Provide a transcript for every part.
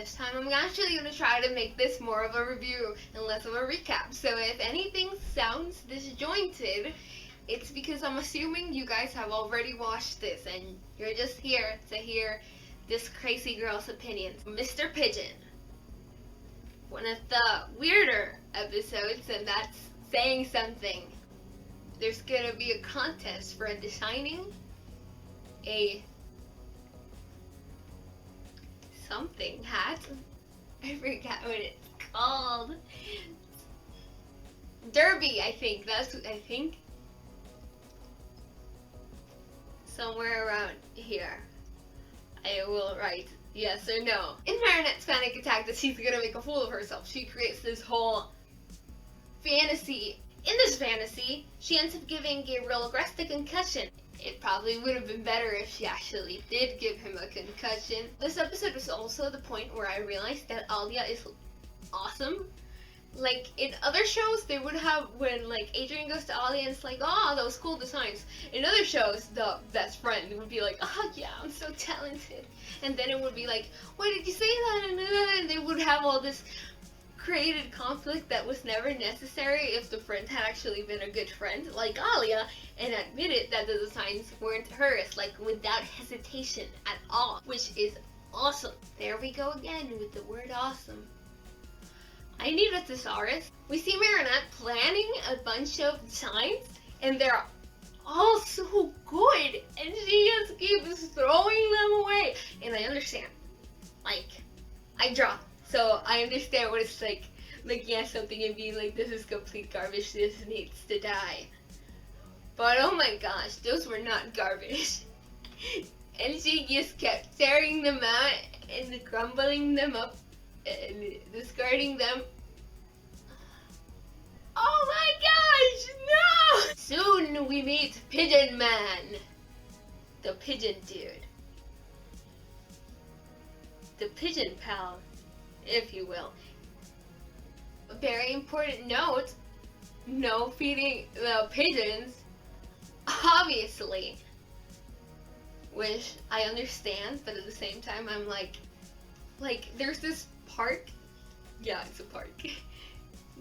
this time I'm actually going to try to make this more of a review and less of a recap. So if anything sounds disjointed, it's because I'm assuming you guys have already watched this and you're just here to hear this crazy girl's opinions. Mr. Pigeon. One of the weirder episodes, and that's saying something. There's gonna be a contest for designing a something hat. I forgot what it's called. Derby, I think. I think. Somewhere around here. I will write yes or no. In Marinette's panic attack that she's gonna make a fool of herself, she creates this whole fantasy. In this fantasy, she ends up giving Gabriel a concussion. It probably would have been better if she actually did give him a concussion. This episode was also the point where I realized that Alia is awesome. Like, in other shows, they would have, when, like, Adrian goes to Alia and it's like, oh, those cool designs. In other shows, the best friend would be like, oh, yeah, I'm so talented. And then it would be like, why did you say that? And they would have all this created conflict that was never necessary if the friend had actually been a good friend, like Alia, and admitted that the designs weren't hers, like, without hesitation at all, which is awesome. There we go again with the word awesome. I need a thesaurus. We see Marinette planning a bunch of designs, and they're all so good, and she just keeps throwing them away. And I understand. Like, I draw, so I understand what it's like looking at something and being like, this is complete garbage, this needs to die. But oh my gosh, those were not garbage. And she just kept tearing them out and crumbling them up and discarding them. Oh my gosh, no! Soon we meet Pigeon Man. The pigeon dude. The pigeon pal, if you will. A very important note, no feeding the pigeons, obviously. Which I understand, but at the same time I'm like there's this park, yeah, it's a park,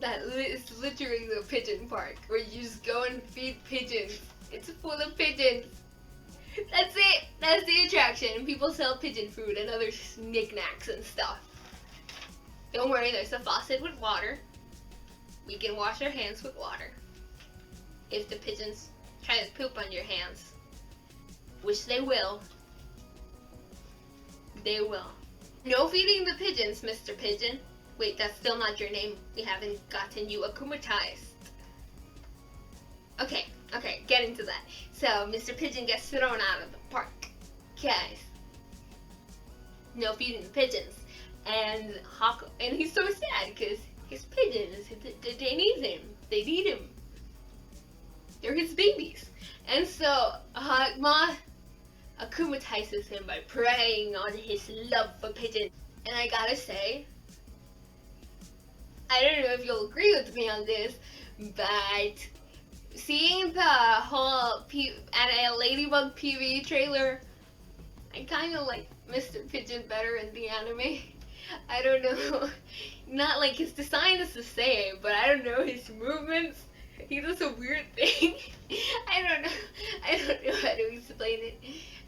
that is literally the pigeon park, where you just go and feed pigeons. It's full of pigeons. That's it, that's the attraction, and people sell pigeon food and other knickknacks and stuff. Don't worry, there's a faucet with water. We can wash our hands with water. If the pigeons try to poop on your hands, which they will. They will. No feeding the pigeons, Mr. Pigeon. Wait, that's still not your name. We haven't gotten you akumatized. Okay, getting to that. So, Mr. Pigeon gets thrown out of the park. Guys. No feeding the pigeons. And he's so sad because his pigeons, they need him. They need him. They're his babies. And so, Hakma akumatizes him by preying on his love for pigeons. And I gotta say, I don't know if you'll agree with me on this, but seeing the whole Ladybug PV trailer, I kind of like Mr. Pigeon better in the anime. I don't know, not like his design is the same, but I don't know, his movements, he does a weird thing. I don't know how to explain it.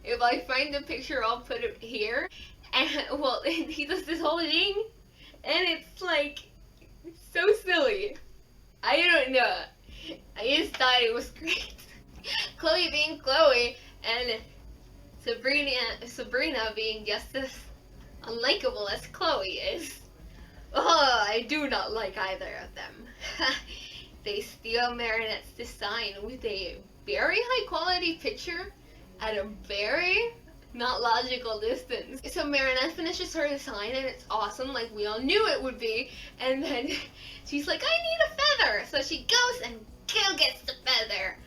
If I find the picture, I'll put it here. And well, he does this whole thing, and it's like so silly. I don't know. I just thought it was great. Chloe being Chloe, and Sabrina being just as unlikable as Chloe is. Oh, I do not like either of them. They steal Marinette's design with a very high quality picture at a very not logical distance. So Marinette finishes her design and it's awesome, like we all knew it would be, and then she's like, I need a feather! So she goes and gets the feather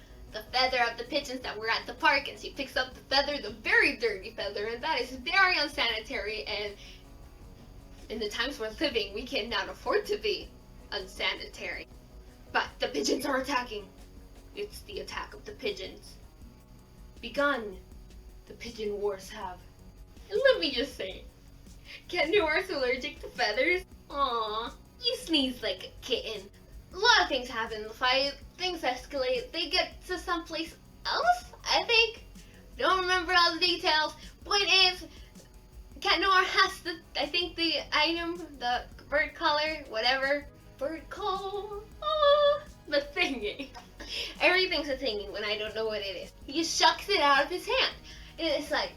of the pigeons that were at the park, and she picks up the feather, the very dirty feather, and that is very unsanitary, and in the times we're living, we cannot afford to be unsanitary. But the pigeons are attacking. It's the attack of the pigeons. Begun. The pigeon wars have. And let me just say, Cat Noir's allergic to feathers. Aww, you sneeze like a kitten. A lot of things happen in the fight. Things escalate. They get to someplace else, I think. Don't remember all the details. Point is, Cat Noir has the, I think the item, the bird collar, whatever. Bird call. Oh, the thingy. Everything's a thingy when I don't know what it is. He just shucks it out of his hand. And it's like,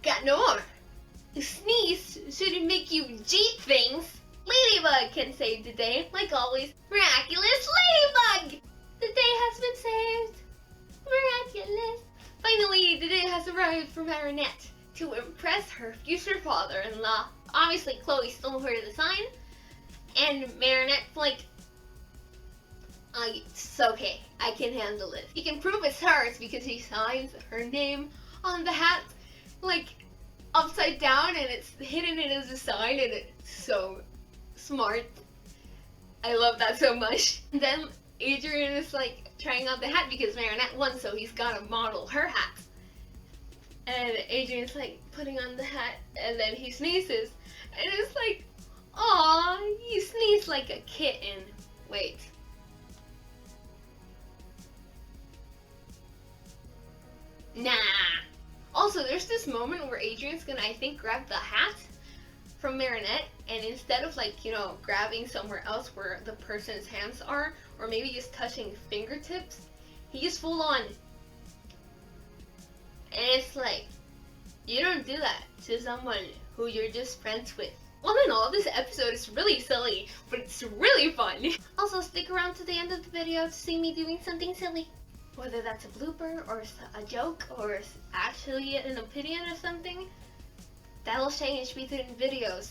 Cat Noir, you sneeze shouldn't make you jeep things. Ladybug can save the day, like always. Miraculous Ladybug! The day has been saved. Miraculous. Finally, the day has arrived for Marinette to impress her future father-in-law. Obviously, Chloe stole her the sign. And Marinette's like, it's okay, I can handle it. He can prove it's hers because he signs her name on the hat, like, upside down, and it's hidden in as a sign, and it's so smart. I love that so much. And then Adrian is like trying on the hat because Marinette won, so he's gotta model her hat. And Adrian's like putting on the hat, and then he sneezes, and it's like, aw, you sneeze like a kitten. Wait. Nah. Also, there's this moment where Adrian's gonna, I think, grab the hat from Marinette, and instead of like, you know, grabbing somewhere else where the person's hands are, or maybe just touching fingertips, he just full on. And it's like, you don't do that to someone who you're just friends with. All in all, this episode is really silly, but it's really fun. Also, stick around to the end of the video to see me doing something silly. Whether that's a blooper, or a joke, or actually an opinion or something, that'll change between videos.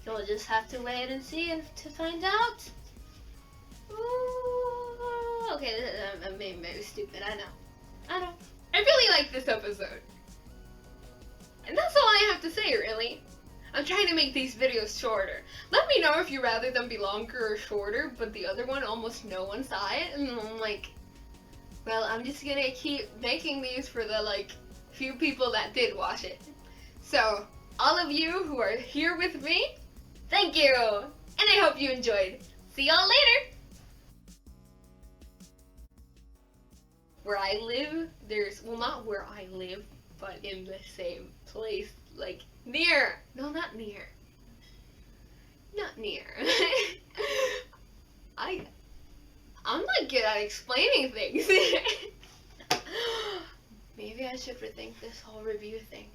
You'll just have to wait and see to find out. Ooh, okay, I'm maybe stupid, I know. I really like this episode. And that's all I have to say, really. I'm trying to make these videos shorter. Let me know if you'd rather them be longer or shorter, but the other one, almost no one saw it, and I'm like, well, I'm just gonna keep making these for the, like, few people that did watch it. So, all of you who are here with me, thank you! And I hope you enjoyed. See y'all later! Where I live, there's, well, not where I live, but in the same place, like, near. No, not near. Not near. I'm not good at explaining things. Maybe I should rethink this whole review thing.